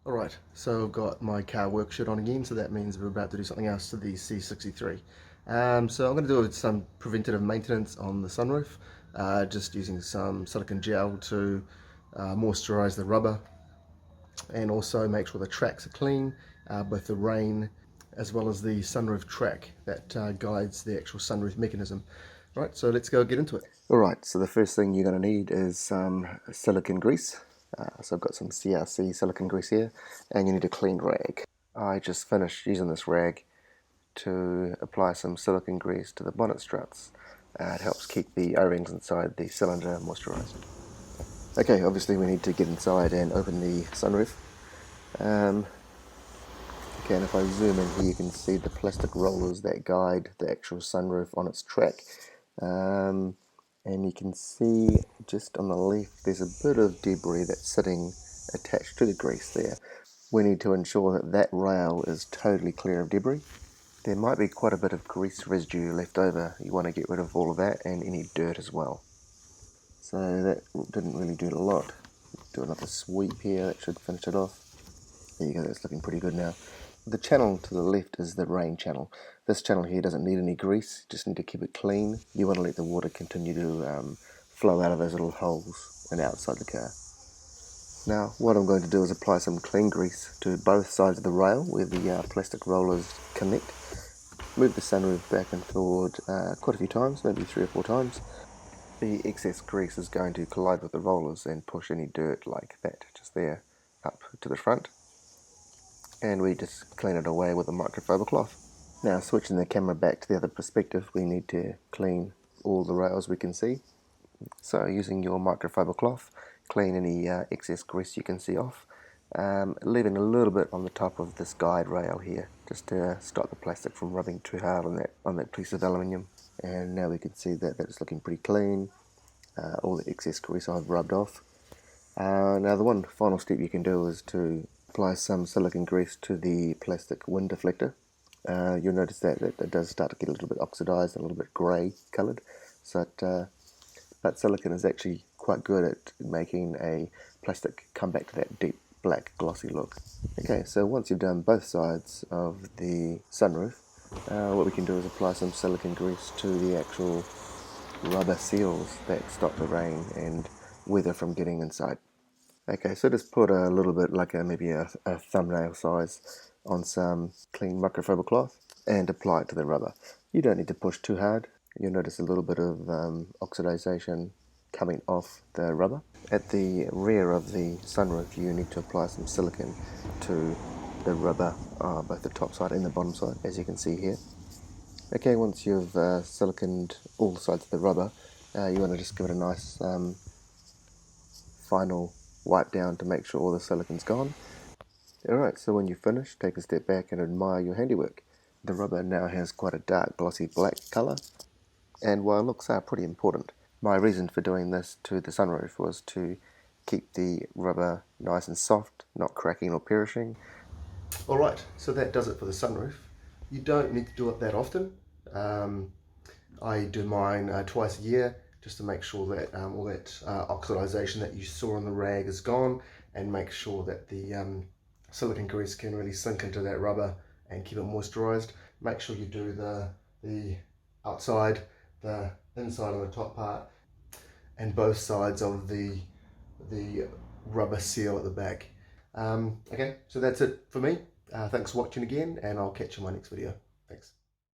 Alright, so I've got my car work shirt on again, so that means we're about to do something else to the C63. So I'm going to do some preventative maintenance on the sunroof, just using some silicone gel to moisturize the rubber and also make sure the tracks are clean, both the rain as well as the sunroof track that guides the actual sunroof mechanism. Right, so let's go get into it. Alright, so the first thing you're going to need is some silicone grease. So I've got some CRC silicone grease here, and you need a clean rag. I just finished using this rag to apply some silicone grease to the bonnet struts. It helps keep the O-rings inside the cylinder moisturized. Okay, obviously we need to get inside and open the sunroof. Okay, and if I zoom in here, you can see the plastic rollers that guide the actual sunroof on its track. And you can see just on the left there's a bit of debris that's sitting attached to the grease there. We need to ensure that that rail is totally clear of debris. There might be quite a bit of grease residue left over. You want to get rid of all of that and any dirt as well. So that didn't really do a lot. Do another sweep here, that should finish it off. There you go, that's looking pretty good now. The channel to the left is the rain channel. This channel here doesn't need any grease, just need to keep it clean. You want to let the water continue to flow out of those little holes and outside the car. Now what I'm going to do is apply some clean grease to both sides of the rail where the plastic rollers connect. Move the sunroof back and forward quite a few times, maybe 3 or 4 times. The excess grease is going to collide with the rollers and push any dirt like that just there up to the front. And we just clean it away with a microfiber cloth. Now switching the camera back to the other perspective, we need to clean all the rails we can see. So using your microfiber cloth, clean any excess grease you can see off, leaving a little bit on the top of this guide rail here, just to stop the plastic from rubbing too hard on that piece of aluminium. And now we can see that it's looking pretty clean. All the excess grease I've rubbed off. Now the one final step you can do is to apply some silicone grease to the plastic wind deflector. You'll notice that it does start to get a little bit oxidized and a little bit grey coloured. So that silicone is actually quite good at making a plastic come back to that deep black glossy look. Okay, so once you've done both sides of the sunroof, what we can do is apply some silicone grease to the actual rubber seals that stop the rain and weather from getting inside. Okay, so just put a little bit, like maybe a thumbnail size, on some clean microfiber cloth and apply it to the rubber. You don't need to push too hard. You'll notice a little bit of oxidation coming off the rubber. At the rear of the sunroof, you need to apply some silicone to the rubber, both the top side and the bottom side, as you can see here. Okay, once you've siliconed all sides of the rubber, you want to just give it a nice final wipe down to make sure all the silicone's gone. Alright, so when you finish, take a step back and admire your handiwork. The rubber now has quite a dark glossy black colour, and while looks are pretty important, my reason for doing this to the sunroof was to keep the rubber nice and soft, not cracking or perishing. Alright, so that does it for the sunroof. You don't need to do it that often. I do mine twice a year, just to make sure that all that oxidization that you saw on the rag is gone, and make sure that the silicone grease can really sink into that rubber and keep it moisturized. Make sure you do the outside, the inside on the top part, and both sides of the rubber seal at the back. Okay, so that's it for me. Thanks for watching again, and I'll catch you in my next video. Thanks.